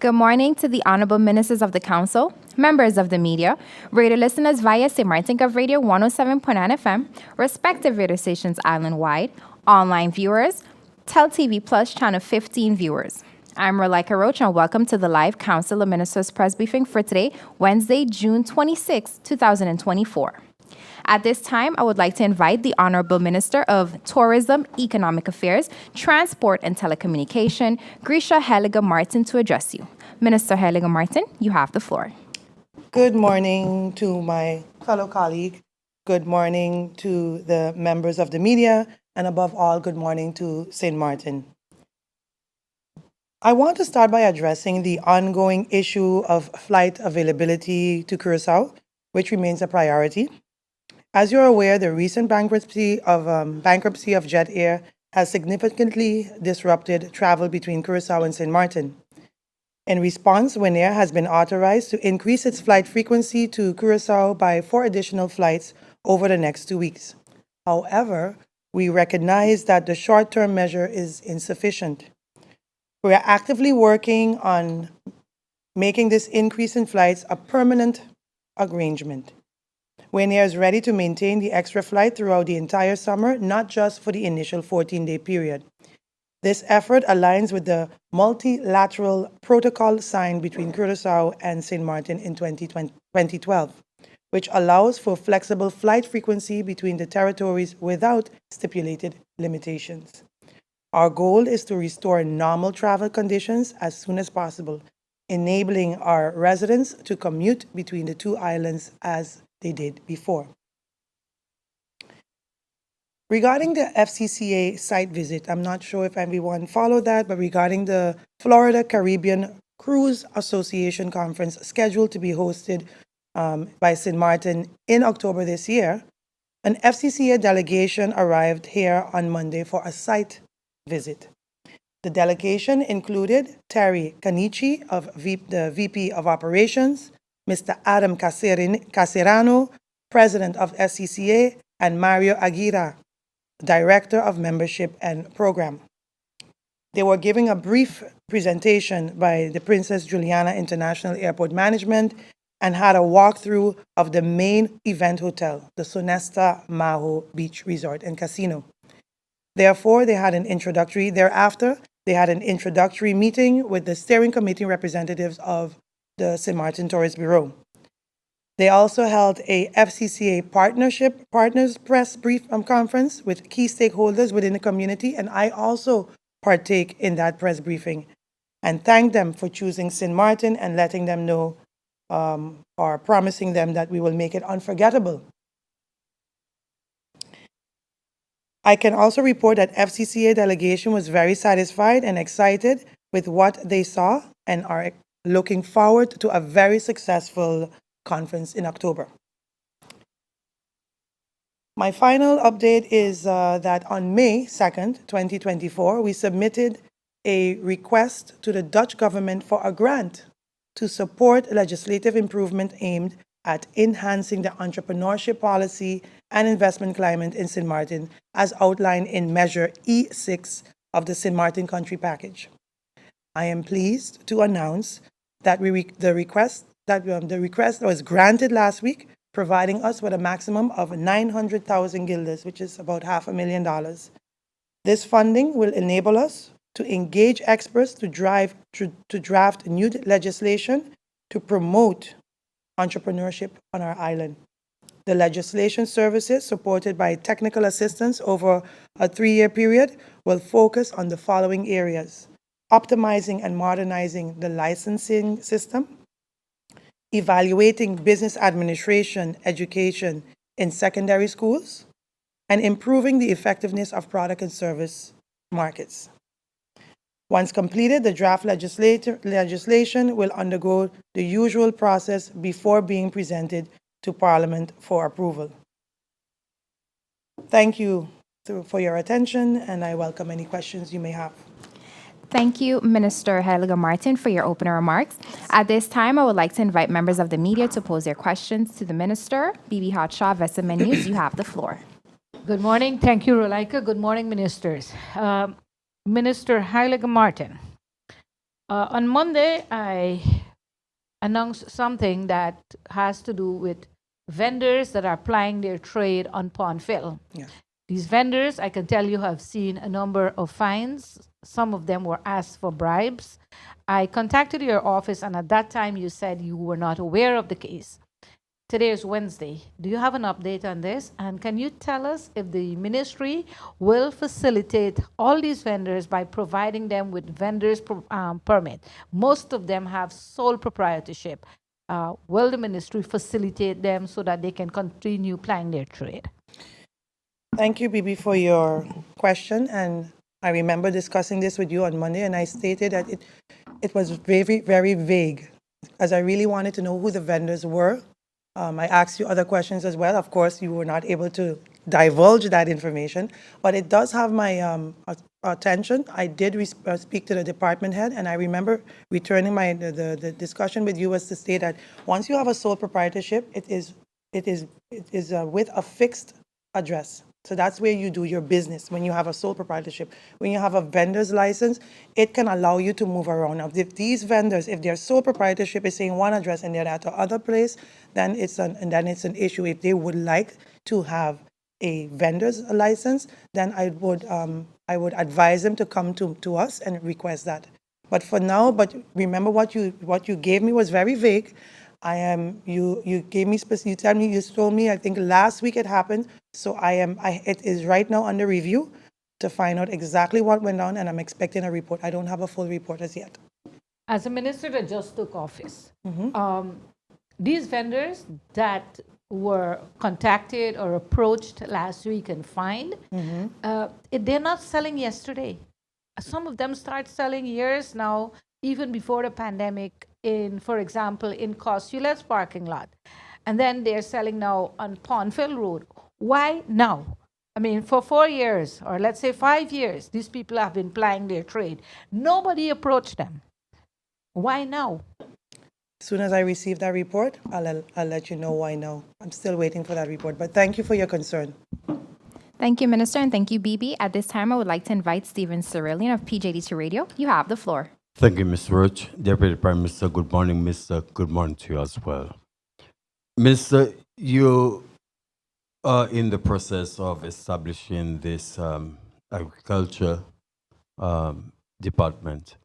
Good morning to the Honorable Ministers of the Council, members of the media, radio listeners via St. Martin Gov Radio 107.9 FM, respective radio stations island-wide, online viewers, Tel TV Plus Channel 15 viewers. I'm Rolika Roach and welcome to the live Council of Ministers press briefing for today, Wednesday, June 26, 2024. At this time, I would like to invite the Honorable Minister of Tourism, Economic Affairs, Transport and Telecommunication, Grisha Heliga Martin, to address you. Minister Heliga Martin, you have the floor. Good morning to my fellow colleague. Good morning to the members of the media, and above all, good morning to St. Martin. I want to start by addressing the ongoing issue of flight availability to Curaçao, which remains a priority. As you're aware, the recent bankruptcy of Jet Air has significantly disrupted travel between Curaçao and St. Martin. In response, Winair has been authorized to increase its flight frequency to Curaçao by 4 additional flights over the next 2 weeks. However, we recognize that the short-term measure is insufficient. We are actively working on making this increase in flights a permanent arrangement. Winair is ready to maintain the extra flight throughout the entire summer, not just for the initial 14-day period. This effort aligns with the multilateral protocol signed between Curaçao and St. Martin in 2012, which allows for flexible flight frequency between the territories without stipulated limitations. Our goal is to restore normal travel conditions as soon as possible, enabling our residents to commute between the two islands as they did before. Regarding the FCCA site visit, I'm not sure if everyone followed that, but regarding the Florida Caribbean Cruise Association conference scheduled to be hosted by St. Martin in October this year, an FCCA delegation arrived here on Monday for a site visit. The delegation included Terry Canici, the VP of Operations, Mr. Adam Caserano, President of FCCA, and Mario Aguirre, Director of Membership and Program. They were giving a brief presentation by the Princess Juliana International Airport Management and had a walkthrough of the main event hotel, the Sonesta Maho Beach Resort and Casino. Thereafter, they had an introductory meeting with the steering committee representatives of the St. Martin Tourist Bureau. They also held a FCCA partners press brief conference with key stakeholders within the community, and I also partake in that press briefing and thank them for choosing St. Martin and letting them know or promising them that we will make it unforgettable. I can also report that FCCA delegation was very satisfied and excited with what they saw and are looking forward to a very successful conference in October. My final update is that on May 2nd, 2024, we submitted a request to the Dutch government for a grant to support legislative improvement aimed at enhancing the entrepreneurship policy and investment climate in St. Martin, as outlined in Measure E6 of the St. Martin Country Package. I am pleased to announce that the request was granted last week, providing us with a maximum of 900,000 guilders, which is about $500,000. This funding will enable us to engage experts to draft new legislation to promote entrepreneurship on our island. The legislation services, supported by technical assistance over a 3-year period, will focus on the following areas: optimizing and modernizing the licensing system, evaluating business administration education in secondary schools, and improving the effectiveness of product and service markets. Once completed, the draft legislation will undergo the usual process before being presented to Parliament for approval. Thank you for your attention, and I welcome any questions you may have. Thank you, Minister Heliga Martin, for your opening remarks. At this time, I would like to invite members of the media to pose their questions to the Minister. Bibi Hatshaw, Vestaman News, you have the floor. Good morning. Thank you, Rolika. Good morning, ministers. Minister Heliga Martin, On Monday, I announced something that has to do with vendors that are plying their trade on Pondville. Yeah. These vendors, I can tell you, have seen a number of fines. Some of them were asked for bribes. I contacted your office, and at that time, you said you were not aware of the case. Today is Wednesday. Do you have an update on this? And can you tell us if the ministry will facilitate all these vendors by providing them with vendors permit? Most of them have sole proprietorship. Will the ministry facilitate them so that they can continue plying their trade? Thank you, Bibi, for your question. And I remember discussing this with you on Monday, and I stated that it was very, very vague, as I really wanted to know who the vendors were. I asked you other questions as well. Of course, you were not able to divulge that information, but it does have my attention. I did speak to the department head, and I remember returning the discussion with you was to state that once you have a sole proprietorship, it is with a fixed address. So that's where you do your business when you have a sole proprietorship. When you have a vendor's license, it can allow you to move around. Now, if these vendors, if their sole proprietorship is saying one address and they're at the other place, then it's an issue. If they would like to have a vendor's license, then I would advise them to come to us and request that. But for now, remember what you gave me was very vague. You gave me you told me I think last week it happened. So it is right now under review to find out exactly what went on, and I'm expecting a report. I don't have a full report as yet. As a minister that just took office, these vendors that were contacted or approached last week and fined, they're not selling yesterday. Some of them start selling years now, even before the pandemic, for example, in Costulet's parking lot. And then they're selling now on Pondville Road. Why now? I mean, for 4 years, or let's say 5 years, these people have been plying their trade. Nobody approached them. Why now? As soon as I receive that report, I'll let you know why now. I'm still waiting for that report, but thank you for your concern. Thank you, Minister, and thank you, BB. At this time, I would like to invite Stephen Cerulean of PJD2 Radio. You have the floor. Thank you, Ms. Roach. Deputy Prime Minister, good morning. Mr. Good morning to you as well. Minister, you are in the process of establishing this agriculture department.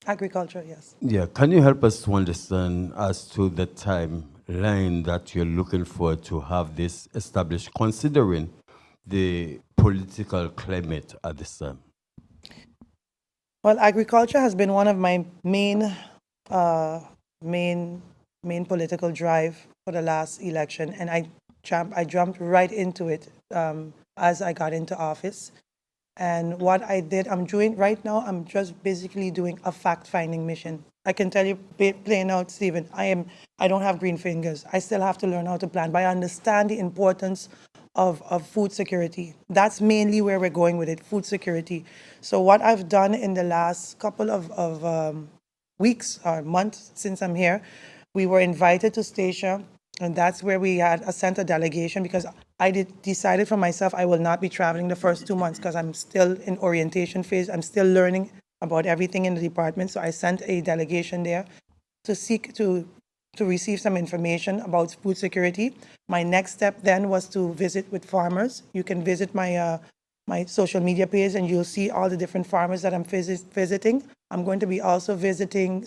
Agriculture, yes. Yeah, can you help us to understand as to the timeline that you're looking for to have this established, considering the political climate at this time? Well, agriculture has been one of my main political drive for the last election, and I jumped right into it as I got into office. And what I did, I'm doing right now, I'm just basically doing a fact-finding mission. I can tell you plain out, Stephen, I don't have green fingers. I still have to learn how to plant, but I understand the importance of food security. That's mainly where we're going with it, food security. So what I've done in the last couple of weeks or months since I'm here, we were invited to Statia, and that's where we had sent a delegation because I decided for myself I will not be traveling the first 2 months because I'm still in orientation phase. I'm still learning about everything in the department. So I sent a delegation there to seek to receive some information about food security. My next step then was to visit with farmers. You can visit my social media page and you'll see all the different farmers that I'm visiting. I'm going to be also visiting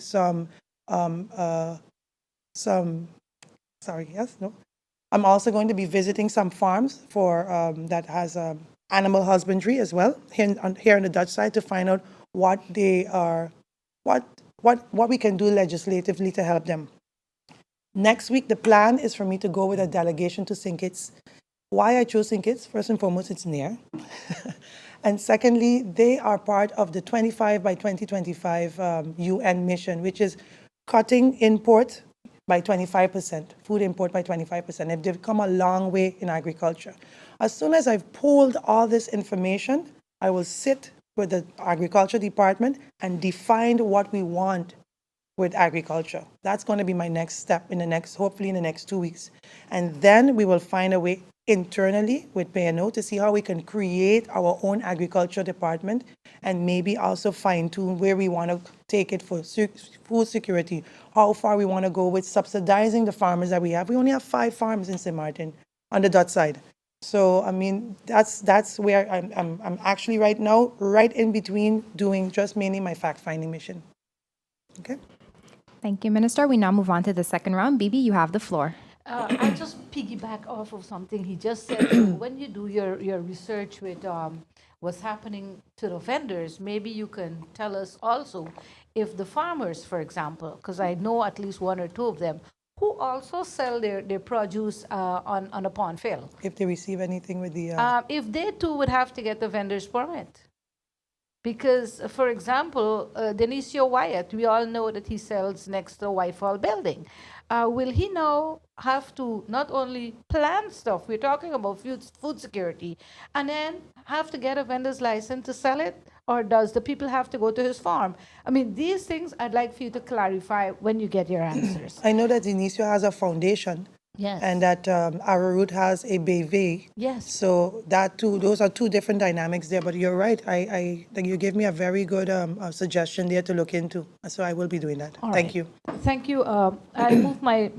I'm also going to be visiting some farms for that has animal husbandry as well here on the Dutch side to find out what they are, what we can do legislatively to help them. Next week, the plan is for me to go with a delegation to St. Kitts. Why I chose St. Kitts? First and foremost, it's near. And secondly, they are part of the 25 by 2025 UN mission, which is cutting import by 25%, food import by 25%. And they've come a long way in agriculture. As soon as I've pulled all this information, I will sit with the agriculture department and define what we want with agriculture. That's going to be my next step hopefully in the next 2 weeks. And then we will find a way internally with P&O to see how we can create our own agriculture department and maybe also fine tune where we want to take it for food security, how far we want to go with subsidizing the farmers that we have. We only have 5 farms in St. Martin on the Dutch side. So, I mean, that's where I'm actually right now, right in between doing just mainly my fact-finding mission. Okay? Thank you, Minister. We now move on to the second round. Bibi, you have the floor. I just piggyback off of something he just said. So when you do your research with what's happening to the vendors, maybe you can tell us also if the farmers, for example, because I know at least 1 or 2 of them, who also sell their produce on a pond field. If they receive anything with the... If they too would have to get the vendor's permit. Because, for example, Denisio Wyatt, we all know that he sells next to the Whitefall building. Will he now have to not only plant stuff, we're talking about food security, and then have to get a vendor's license to sell it? Or does the people have to go to his farm? I mean, these things I'd like for you to clarify when you get your answers. I know that Denisio has a foundation. Yes. And that Arrowroot has a BV. Yes. So that too, those are 2 different dynamics there. But you're right. I think you gave me a very good suggestion there to look into. So I will be doing that. All Thank right. you. Thank you. I move my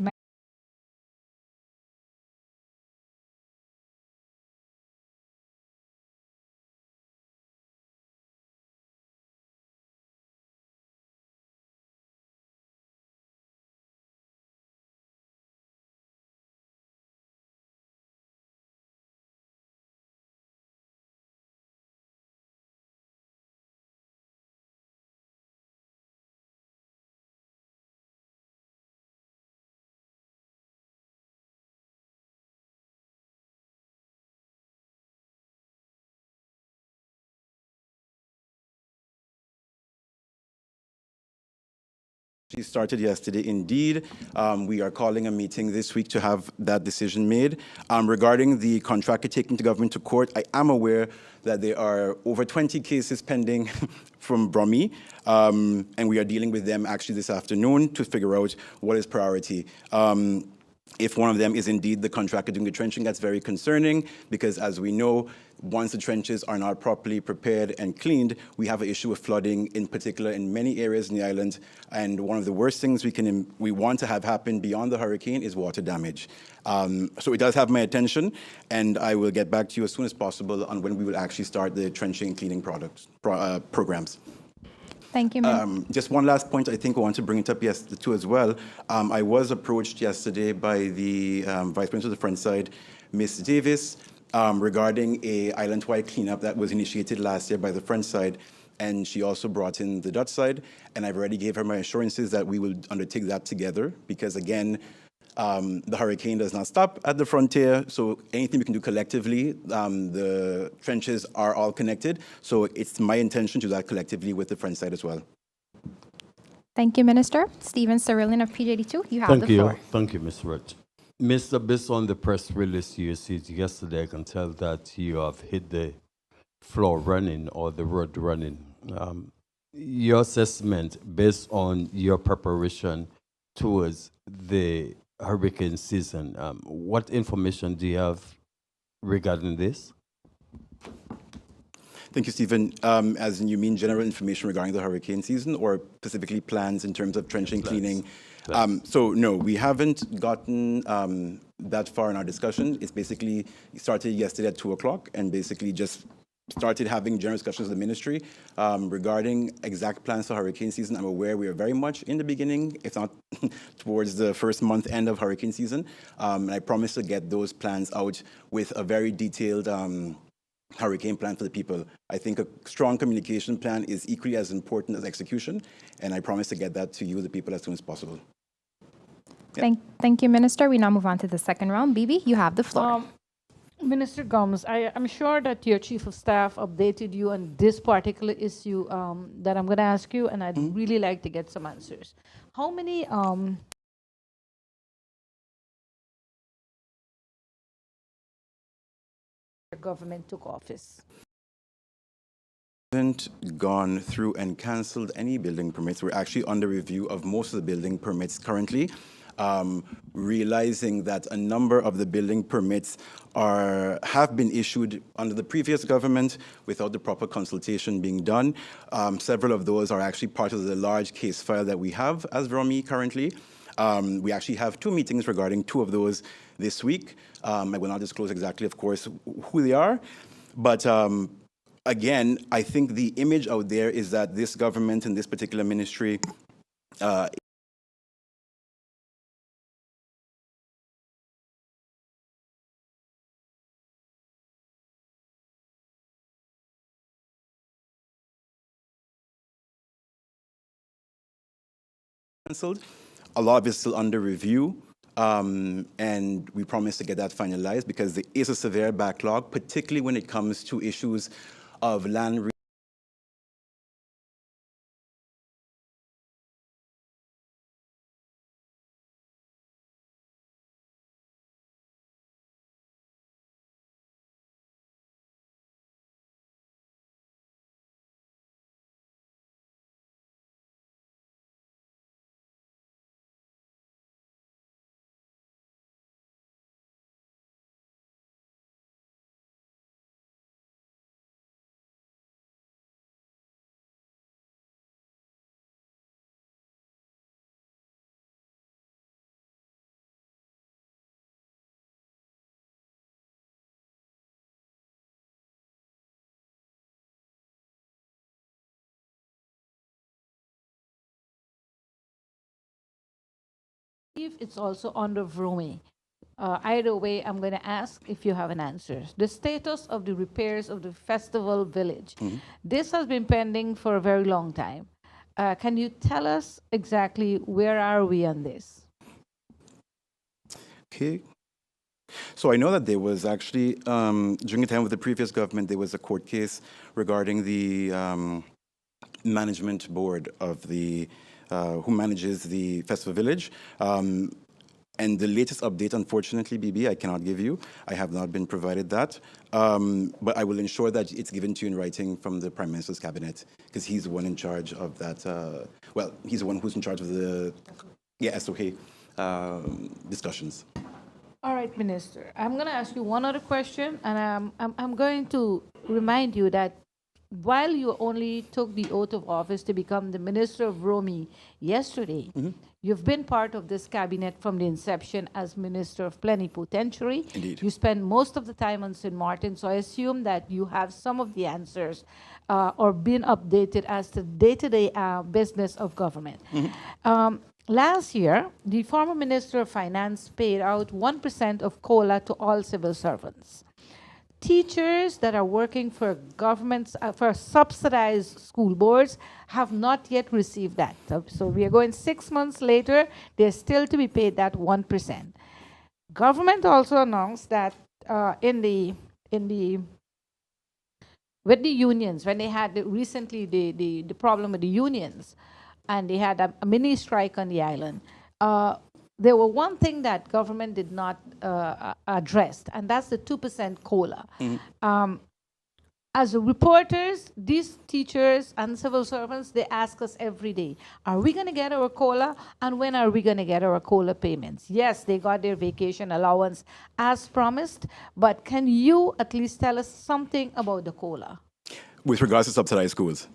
She started yesterday. Indeed, we are calling a meeting this week to have that decision made. Regarding the contractor taking the government to court, I am aware that there are over 20 cases pending from Brommy, and we are dealing with them actually this afternoon to figure out what is priority. If one of them is indeed the contractor doing the trenching, that's very concerning because, as we know, once the trenches are not properly prepared and cleaned, we have an issue of flooding, in particular in many areas in the island. And one of the worst things we want to have happen beyond the hurricane is water damage. So it does have my attention, and I will get back to you as soon as possible on when we will actually start the trenching and cleaning programs. Thank you, Minister. Just one last point, I think I want to bring it up too as well. I was approached yesterday by the Vice President of the Front Side, Ms. Davis, regarding a island-wide cleanup that was initiated last year by the Front Side, and she also brought in the Dutch side, and I've already gave her my assurances that we will undertake that together, because again, the hurricane does not stop at the frontier, so anything we can do collectively, the trenches are all connected, so it's my intention to do that collectively with the French side as well. Thank you, Minister. Stephen Cyrillian of PJD2, you have the floor. Thank you, Ms. Rich. Mr. Based on the press release you received yesterday, I can tell that you have hit the floor running or the road running. Your assessment based on your preparation towards the hurricane season, what information do you have regarding this? Thank you, Stephen. As in, you mean general information regarding the hurricane season, or specifically plans in terms of trenching, cleaning? So no, we haven't gotten that far in our discussion. It's basically started yesterday at 2 o'clock and basically just started having general discussions with the ministry regarding exact plans for hurricane season. I'm aware we are very much in the beginning, if not towards the first month end of hurricane season. And I promise to get those plans out with a very detailed hurricane plan for the people. I think a strong communication plan is equally as important as execution, and I promise to get that to you, the people, as soon as possible. Yeah. Thank you, Minister. We now move on to the second round. Bibi, you have the floor. Minister Gomes, I'm sure that your chief of staff updated you on this particular issue that I'm going to ask you, and I'd really like to get some answers. How many government took office? Haven't gone through and cancelled any building permits. We're actually under review of most of the building permits currently. realizing that a number of the building permits have been issued under the previous government without the proper consultation being done. Several of those are actually part of the large case file that we have as VROMI currently. We actually have 2 meetings regarding 2 of those this week. I will not disclose exactly, of course, who they are, but again, I think the image out there is that this government and this particular ministry cancelled. A lot of it is still under review, and we promise to get that finalized because there is a severe backlog, particularly when it comes to issues of land. If it's also under VROMI. Either way, I'm going to ask if you have an answer. The status of the repairs of the festival village. This has been pending for a very long time. Can you tell us exactly where are we on this? Okay. So I know that there was actually, during the time of the previous government, there was a court case regarding the management board of the, who manages the festival village. And the latest update, unfortunately, BB, I cannot give you. I have not been provided that. But I will ensure that it's given to you in writing from the Prime Minister's cabinet, because he's the one in charge of that. Well, he's the one who's in charge of the SOH discussions. All right, Minister. I'm going to ask you one other question, and I'm going to remind you that while you only took the oath of office to become the Minister of VROMI yesterday, you've been part of this cabinet from the inception as Minister of Plenipotentiary. Indeed. You spend most of the time on St. Martin, so I assume that you have some of the answers or been updated as to day-to-day business of government. Last year, the former Minister of Finance paid out 1% of COLA to all civil servants. Teachers that are working for governments, for subsidized school boards, have not yet received that. So we are going 6 months later, they're still to be paid that 1%. Government also announced that with the unions, when they had recently the problem with the unions, and they had a mini strike on the island, there were one thing that government did not address, and that's the 2% COLA. As reporters, these teachers and civil servants, they ask us every day, are we going to get our COLA, and when are we going to get our COLA payments? Yes, they got their vacation allowance as promised, but can you at least tell us something about the COLA? With regards to subsidized schools?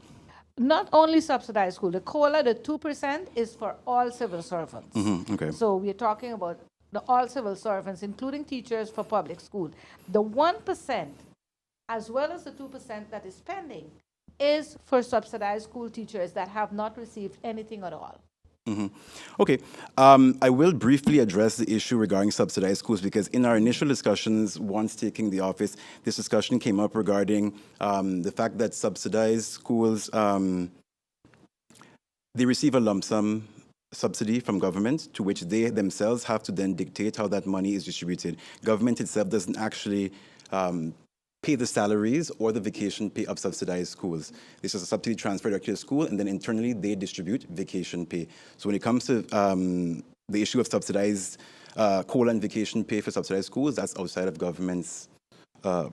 Not only subsidized school. The COLA, the 2%, is for all civil servants. Okay. So we're talking about the all civil servants, including teachers for public school. The 1%, as well as the 2% that is pending, is for subsidized school teachers that have not received anything at all. Okay. I will briefly address the issue regarding subsidized schools, because in our initial discussions, once taking the office, this discussion came up regarding the fact that subsidized schools, they receive a lump sum subsidy from government, to which they themselves have to then dictate how that money is distributed. Government itself doesn't actually pay the salaries or the vacation pay of subsidized schools. This is a subsidy transferred directly to the school, and then internally they distribute vacation pay. So when it comes to the issue of subsidized COLA and vacation pay for subsidized schools, that's outside of government's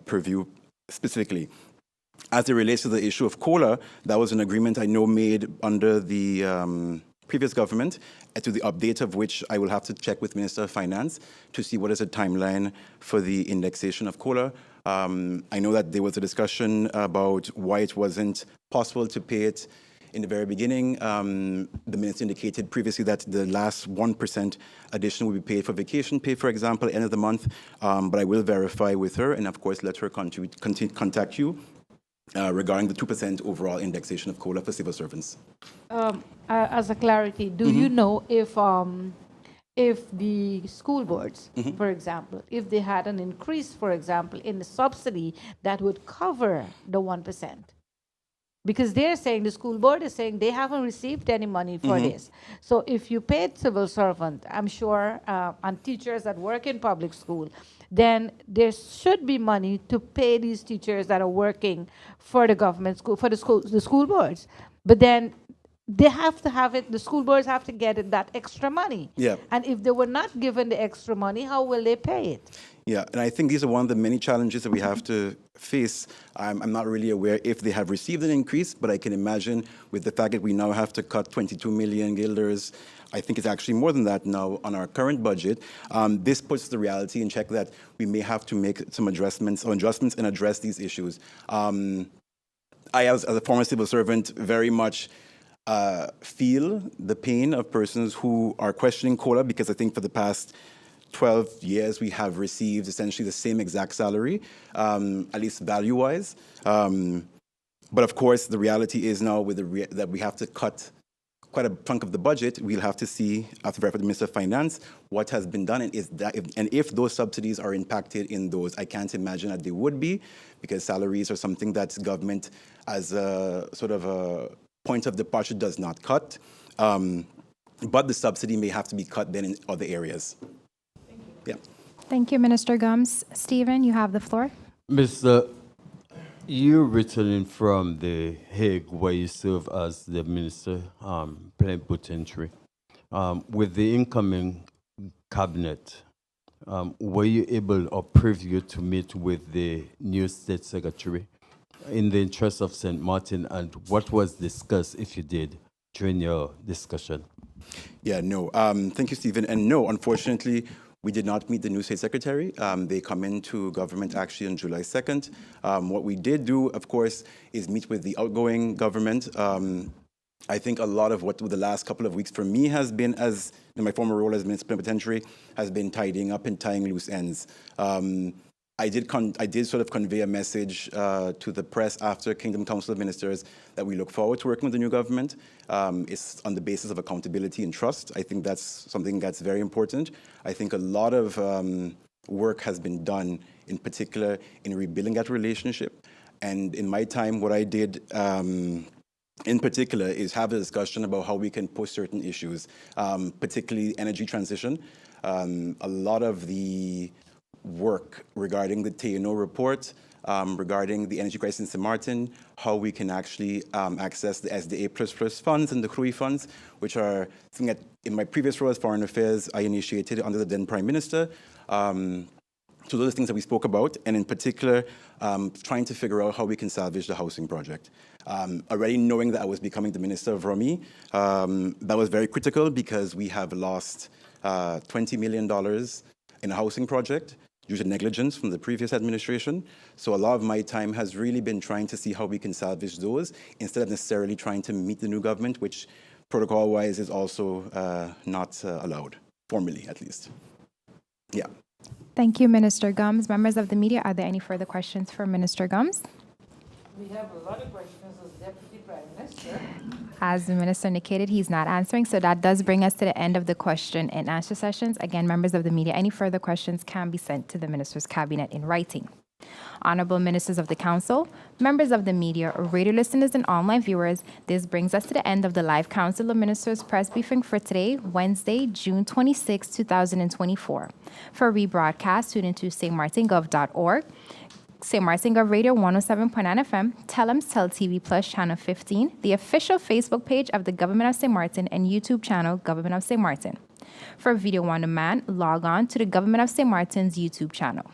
purview specifically. As it relates to the issue of COLA, that was an agreement I know made under the previous government, to the update of which I will have to check with Minister of Finance to see what is the timeline for the indexation of COLA. I know that there was a discussion about why it wasn't possible to pay it in the very beginning. The minister indicated previously that the last 1% addition will be paid for vacation pay, for example, end of the month. But I will verify with her and, of course, let her contact you regarding the 2% overall indexation of COLA for civil servants. As a clarity, do you know if the school boards, for example, if they had an increase, for example, in the subsidy that would cover the 1%? Because they're saying, the school board is saying they haven't received any money for this. So if you paid civil servant, I'm sure, and teachers that work in public school, then there should be money to pay these teachers that are working for the government school, for the school boards. But then they have to have it, the school boards have to get it, that extra money. Yeah. And if they were not given the extra money, how will they pay it? Yeah, and I think these are one of the many challenges that we have to face. I'm not really aware if they have received an increase, but I can imagine with the fact that we now have to cut 22 million guilders, I think it's actually more than that now on our current budget. This puts the reality in check that we may have to make some adjustments and address these issues. I, as a former civil servant, very much feel the pain of persons who are questioning COLA, because I think for the past 12 years we have received essentially the same exact salary, at least value-wise. But of course, the reality is now with that we have to cut quite a chunk of the budget. We'll have to see, after the Minister of Finance, what has been done, and if those subsidies are impacted in those. I can't imagine that they would be, because salaries are something that government, as a sort of a point of departure, does not cut. But the subsidy may have to be cut then in other areas. Yeah. Thank you, Minister Gums. Stephen, you have the floor. Mr. You're returning from The Hague, where you serve as the minister plenipotentiary. With the incoming cabinet, were you able or privy to meet with the new state secretary in the interest of St. Martin, and what was discussed, if you did, during your discussion? Yeah, no. Thank you, Stephen. And no, unfortunately, we did not meet the new state secretary. They come into government actually on July 2nd. What we did do, of course, is meet with the outgoing government. I think a lot of what the last couple of weeks for me has been, as in my former role as minister plenipotentiary, has been tidying up and tying loose ends. I did sort of convey a message to the press after Kingdom Council of Ministers that we look forward to working with the new government. It's on the basis of accountability and trust. I think that's something that's very important. I think a lot of work has been done, in particular, in rebuilding that relationship. And in my time, what I did in particular is have a discussion about how we can push certain issues, particularly energy transition. A lot of the work regarding the TNO report, regarding the energy crisis in St. Martin, how we can actually access the SDA++ funds and the CRUI funds, which are something that in my previous role as Foreign Affairs, I initiated under the then Prime Minister. So those are things that we spoke about, and in particular, trying to figure out how we can salvage the housing project. Already knowing that I was becoming the Minister of Rumi, that was very critical because we have lost $20 million in a housing project due to negligence from the previous administration. So a lot of my time has really been trying to see how we can salvage those instead of necessarily trying to meet the new government, which protocol-wise is also not allowed, formally at least. Yeah. Thank you, Minister Gums. Members of the media, are there any further questions for Minister Gums? We have a lot of questions as Deputy Prime Minister. As the minister indicated, he's not answering, so that does bring us to the end of the question and answer sessions. Again, members of the media, any further questions can be sent to the minister's cabinet in writing. Honorable ministers of the council, members of the media, radio listeners, and online viewers, this brings us to the end of the live Council of Ministers press briefing for today, Wednesday, June 26, 2024. For rebroadcast, tune into stmartingov.org, St. Martin Gov Radio 107.9 FM, Telums Tel TV Plus Channel 15, the official Facebook page of the Government of St. Martin, and YouTube channel Government of St. Martin. For video on demand, log on to the Government of St. Martin's YouTube channel.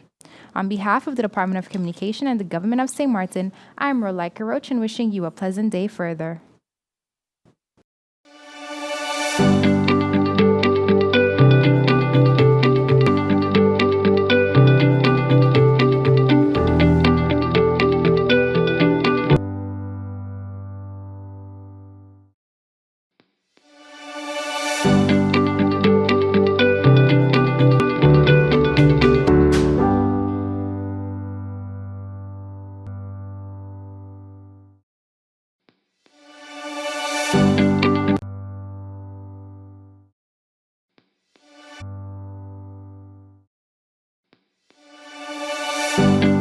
On behalf of the Department of Communication and the Government of St. Martin, I'm Rolika Roach and wishing you a pleasant day further. Thank you.